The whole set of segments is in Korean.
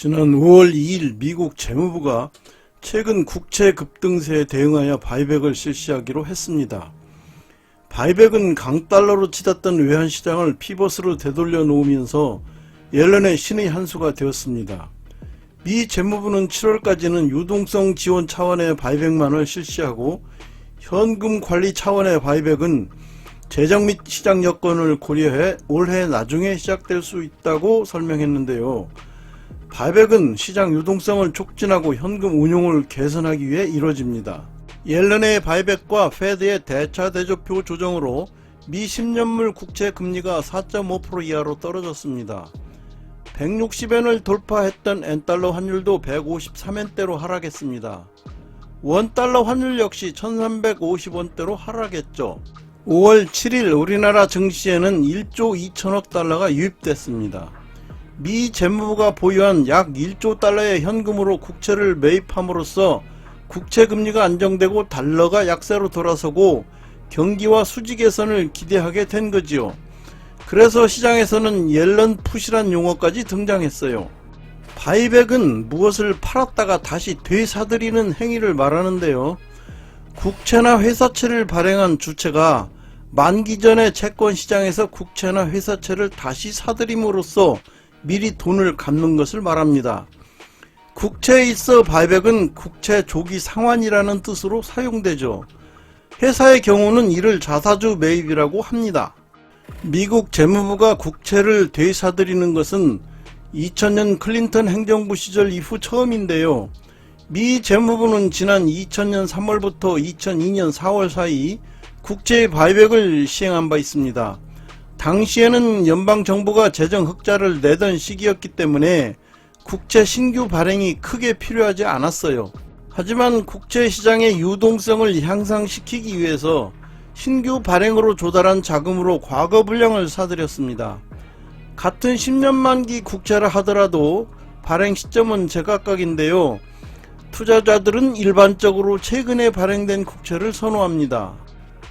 지난 5월 2일 미국 재무부가 최근 국채 급등세에 대응하여 바이백을 실시하기로 했습니다. 바이백은 강달러로 치닫던 외환시장을 피벗으로 되돌려 놓으면서 옐런의 신의 한 수가 되었습니다. 미 재무부는 7월까지는 유동성 지원 차원의 바이백만을 실시하고 현금 관리 차원의 바이백은 재정 및 시장 여건을 고려해 올해 나중에 시작될 수 있다고 설명했는데요. 바이백은 시장 유동성을 촉진하고 현금 운용을 개선하기 위해 이뤄집니다. 옐런의 바이백과 페드의 대차 대조표 조정으로 미 10년물 국채 금리가 4.5% 이하로 떨어졌습니다. 160엔을 돌파했던 엔달러 환율도 153엔대로 하락했습니다. 원달러 환율 역시 1350원대로 하락했죠. 5월 7일 우리나라 증시에는 1조 2천억 달러가 유입됐습니다. 미 재무부가 보유한 약 1조 달러의 현금으로 국채를 매입함으로써 국채 금리가 안정되고 달러가 약세로 돌아서고 경기와 수지 개선을 기대하게 된 거지요. 그래서 시장에서는 옐런 풋이란 용어까지 등장했어요. 바이백은 무엇을 팔았다가 다시 되사들이는 행위를 말하는데요. 국채나 회사채를 발행한 주체가 만기 전에 채권시장에서 국채나 회사채를 다시 사들임으로써 미리 돈을 갚는 것을 말합니다. 국채에 있어 바이백은 국채 조기 상환이라는 뜻으로 사용되죠. 회사의 경우는 이를 자사주 매입이라고 합니다. 미국 재무부가 국채를 되사들이는 것은 2000년 클린턴 행정부 시절 이후 처음인데요. 미 재무부는 지난 2000년 3월부터 2002년 4월 사이 국채 바이백을 시행한 바 있습니다. 당시에는 연방정부가 재정 흑자를 내던 시기였기 때문에 국채 신규 발행이 크게 필요하지 않았어요. 하지만 국채 시장의 유동성을 향상시키기 위해서 신규 발행으로 조달한 자금으로 과거 분량을 사들였습니다. 같은 10년 만기 국채라 하더라도 발행 시점은 제각각인데요. 투자자들은 일반적으로 최근에 발행된 국채를 선호합니다.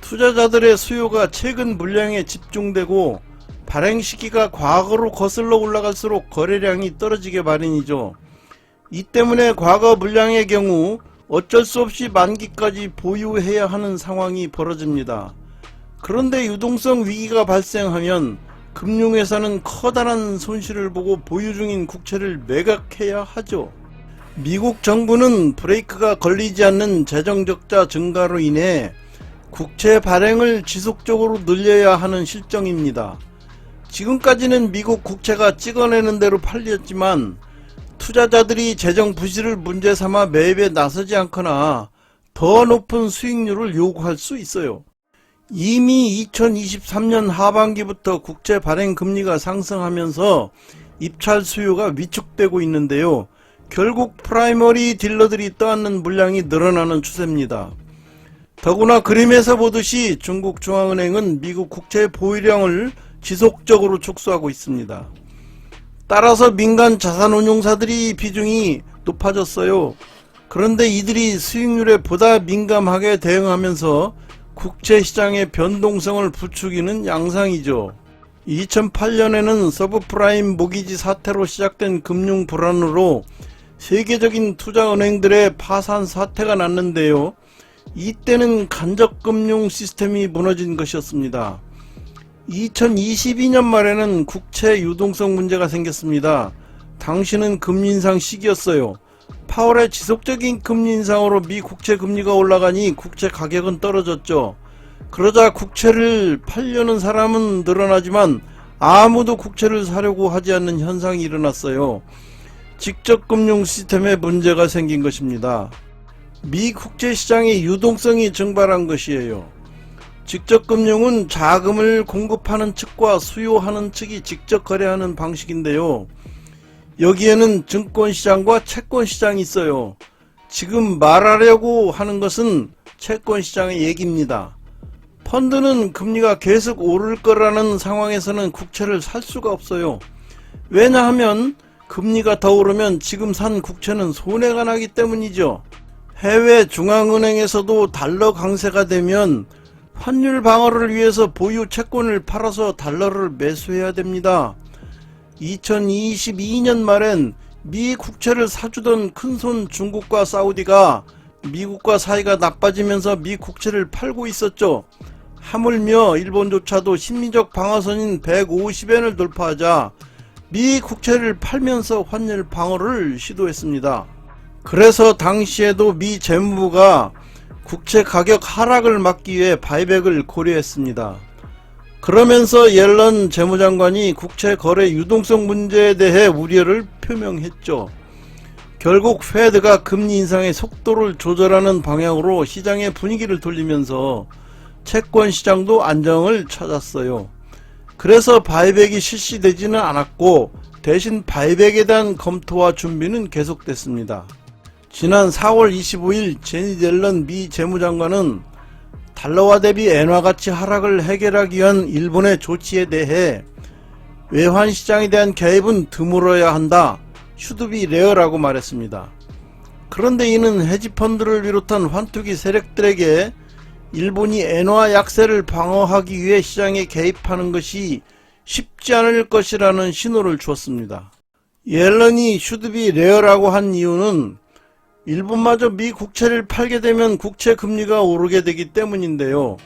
투자자들의 수요가 최근 물량에 집중되고 발행 시기가 과거로 거슬러 올라갈수록 거래량이 떨어지게 마련이죠. 이 때문에 과거 물량의 경우 어쩔 수 없이 만기까지 보유해야 하는 상황이 벌어집니다. 그런데 유동성 위기가 발생하면 금융회사는 커다란 손실을 보고 보유 중인 국채를 매각해야 하죠. 미국 정부는 브레이크가 걸리지 않는 재정적자 증가로 인해 국채 발행을 지속적으로 늘려야 하는 실정입니다. 지금까지는 미국 국채가 찍어내는 대로 팔렸지만 투자자들이 재정 부실을 문제 삼아 매입에 나서지 않거나 더 높은 수익률을 요구할 수 있어요. 이미 2023년 하반기부터 국채 발행 금리가 상승하면서 입찰 수요가 위축되고 있는데요. 결국 프라이머리 딜러들이 떠안는 물량이 늘어나는 추세입니다. 더구나 그림에서 보듯이 중국 중앙은행은 미국 국채 보유량을 지속적으로 축소하고 있습니다. 따라서 민간 자산운용사들이 비중이 높아졌어요. 그런데 이들이 수익률에 보다 민감하게 대응하면서 국채시장의 변동성을 부추기는 양상이죠. 2008년에는 서브프라임 모기지 사태로 시작된 금융 불안으로 세계적인 투자은행들의 파산 사태가 났는데요. 이때는 간접금융 시스템이 무너진 것이었습니다. 2022년 말에는 국채 유동성 문제가 생겼습니다. 당시는 금리 인상 시기였어요. 파월의 지속적인 금리 인상으로 미 국채 금리가 올라가니 국채 가격은 떨어졌죠. 그러자 국채를 팔려는 사람은 늘어나지만 아무도 국채를 사려고 하지 않는 현상이 일어났어요. 직접 금융 시스템에 문제가 생긴 것입니다. 미 국채 시장의 유동성이 증발한 것이에요. 직접 금융은 자금을 공급하는 측과 수요하는 측이 직접 거래하는 방식인데요. 여기에는 증권시장과 채권시장이 있어요. 지금 말하려고 하는 것은 채권시장의 얘기입니다. 펀드는 금리가 계속 오를 거라는 상황에서는 국채를 살 수가 없어요. 왜냐하면 금리가 더 오르면 지금 산 국채는 손해가 나기 때문이죠. 해외 중앙은행에서도 달러 강세가 되면 환율 방어를 위해서 보유 채권을 팔아서 달러를 매수해야 됩니다. 2022년 말엔 미 국채를 사주던 큰손 중국과 사우디가 미국과 사이가 나빠지면서 미 국채를 팔고 있었죠. 하물며 일본조차도 심리적 방어선인 150엔을 돌파하자 미 국채를 팔면서 환율 방어를 시도했습니다. 그래서 당시에도 미 재무부가 국채 가격 하락을 막기 위해 바이백을 고려했습니다. 그러면서 옐런 재무장관이 국채 거래 유동성 문제에 대해 우려를 표명했죠. 결국 페드가 금리 인상의 속도를 조절하는 방향으로 시장의 분위기를 돌리면서 채권 시장도 안정을 찾았어요. 그래서 바이백이 실시되지는 않았고 대신 바이백에 대한 검토와 준비는 계속됐습니다. 지난 4월 25일 제닛 옐런 미 재무장관은 달러화 대비 엔화 가치 하락을 해결하기 위한 일본의 조치에 대해 외환시장에 대한 개입은 드물어야 한다. 슈드비 레어라고 말했습니다. 그런데 이는 헤지펀드를 비롯한 환투기 세력들에게 일본이 엔화 약세를 방어하기 위해 시장에 개입하는 것이 쉽지 않을 것이라는 신호를 주었습니다. 옐런이 슈드비 레어라고 한 이유는 일본마저 미 국채를 팔게 되면 국채 금리가 오르게 되기 때문인데요.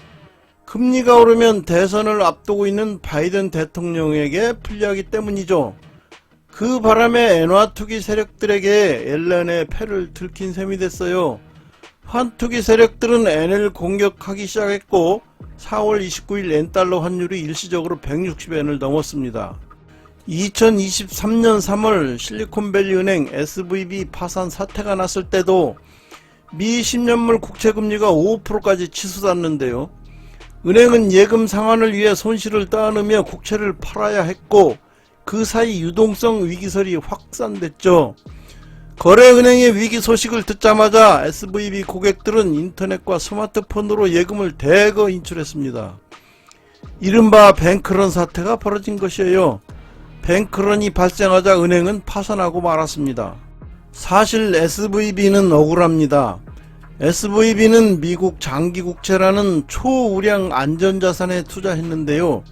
금리가 오르면 대선을 앞두고 있는 바이든 대통령에게 불리하기 때문이죠. 그 바람에 엔화 투기 세력들에게 옐런의 패를 들킨 셈이 됐어요. 환투기 세력들은 엔을 공격하기 시작했고 4월 29일 엔달러 환율이 일시적으로 160엔을 넘었습니다. 2023년 3월 실리콘밸리 은행 SVB 파산 사태가 났을 때도 미 10년물 국채금리가 5%까지 치솟았는데요. 은행은 예금 상환을 위해 손실을 떠안으며 국채를 팔아야 했고 그 사이 유동성 위기설이 확산됐죠. 거래은행의 위기 소식을 듣자마자 SVB 고객들은 인터넷과 스마트폰으로 예금을 대거 인출했습니다. 이른바 뱅크런 사태가 벌어진 것이에요. 뱅크런이 발생하자 은행은 파산하고 말았습니다. 사실 SVB는 억울합니다. SVB는 미국 장기국채라는 초우량 안전자산에 투자했는데요.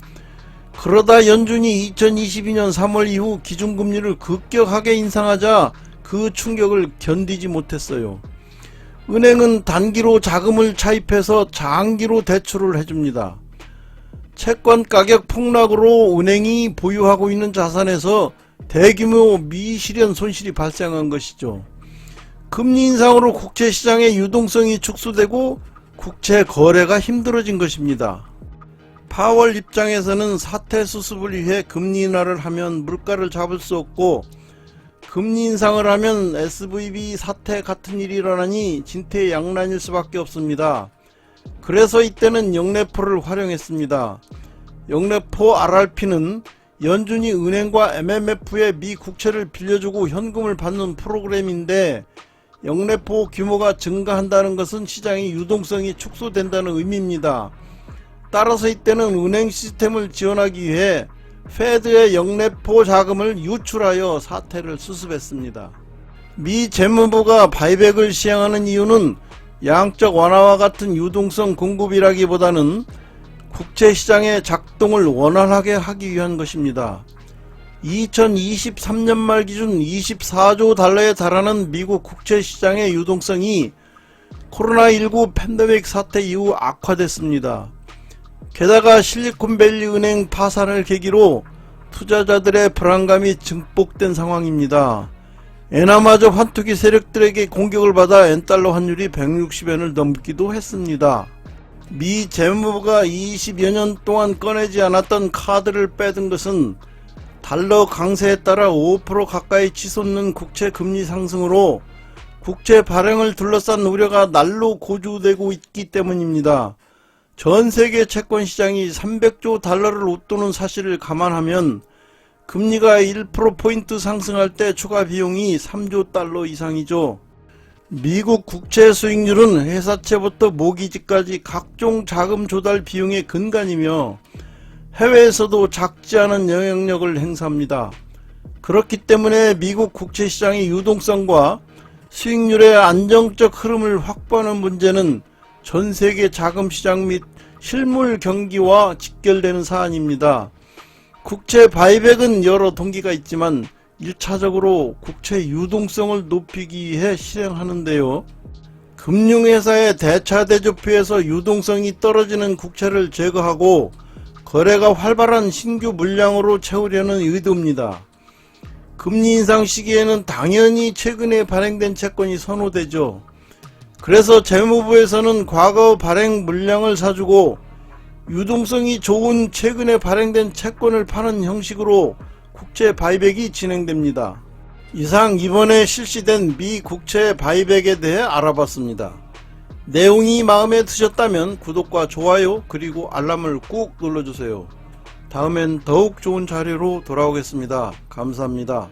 그러다 연준이 2022년 3월 이후 기준금리를 급격하게 인상하자 그 충격을 견디지 못했어요. 은행은 단기로 자금을 차입해서 장기로 대출을 해줍니다. 채권 가격 폭락으로 은행이 보유하고 있는 자산에서 대규모 미실현 손실이 발생한 것이죠. 금리 인상으로 국채 시장의 유동성이 축소되고 국채 거래가 힘들어진 것입니다. 파월 입장에서는 사태 수습을 위해 금리 인하를 하면 물가를 잡을 수 없고 금리 인상을 하면 SVB 사태 같은 일이 일어나니 진퇴양난일 수밖에 없습니다. 그래서 이때는 영래포를 활용했습니다. 영래포 RRP는 연준이 은행과 MMF에 미 국채를 빌려주고 현금을 받는 프로그램인데 영래포 규모가 증가한다는 것은 시장의 유동성이 축소된다는 의미입니다. 따라서 이때는 은행 시스템을 지원하기 위해 페드의 영래포 자금을 유출하여 사태를 수습했습니다. 미 재무부가 바이백을 시행하는 이유는 양적 완화와 같은 유동성 공급이라기보다는 국채시장의 작동을 원활하게 하기 위한 것입니다. 2023년 말 기준 24조 달러에 달하는 미국 국채시장의 유동성이 코로나19 팬데믹 사태 이후 악화됐습니다. 게다가 실리콘밸리 은행 파산을 계기로 투자자들의 불안감이 증폭된 상황입니다. 엔화마저 환투기 세력들에게 공격을 받아 엔달러 환율이 160엔을 넘기도 했습니다. 미 재무부가 20여 년 동안 꺼내지 않았던 카드를 빼든 것은 달러 강세에 따라 5% 가까이 치솟는 국채 금리 상승으로 국채 발행을 둘러싼 우려가 날로 고조되고 있기 때문입니다. 전 세계 채권 시장이 300조 달러를 웃도는 사실을 감안하면 금리가 1%포인트 상승할 때 추가 비용이 3조 달러 이상이죠. 미국 국채 수익률은 회사채부터 모기지까지 각종 자금 조달 비용의 근간이며 해외에서도 작지 않은 영향력을 행사합니다. 그렇기 때문에 미국 국채 시장의 유동성과 수익률의 안정적 흐름을 확보하는 문제는 전 세계 자금시장 및 실물 경기와 직결되는 사안입니다. 국채 바이백은 여러 동기가 있지만 1차적으로 국채 유동성을 높이기 위해 실행하는데요. 금융회사의 대차대조표에서 유동성이 떨어지는 국채를 제거하고 거래가 활발한 신규 물량으로 채우려는 의도입니다. 금리 인상 시기에는 당연히 최근에 발행된 채권이 선호되죠. 그래서 재무부에서는 과거 발행 물량을 사주고 유동성이 좋은 최근에 발행된 채권을 파는 형식으로 국채 바이백이 진행됩니다. 이상 이번에 실시된 미 국채 바이백에 대해 알아봤습니다. 내용이 마음에 드셨다면 구독과 좋아요 그리고 알람을 꾹 눌러주세요. 다음엔 더욱 좋은 자료로 돌아오겠습니다. 감사합니다.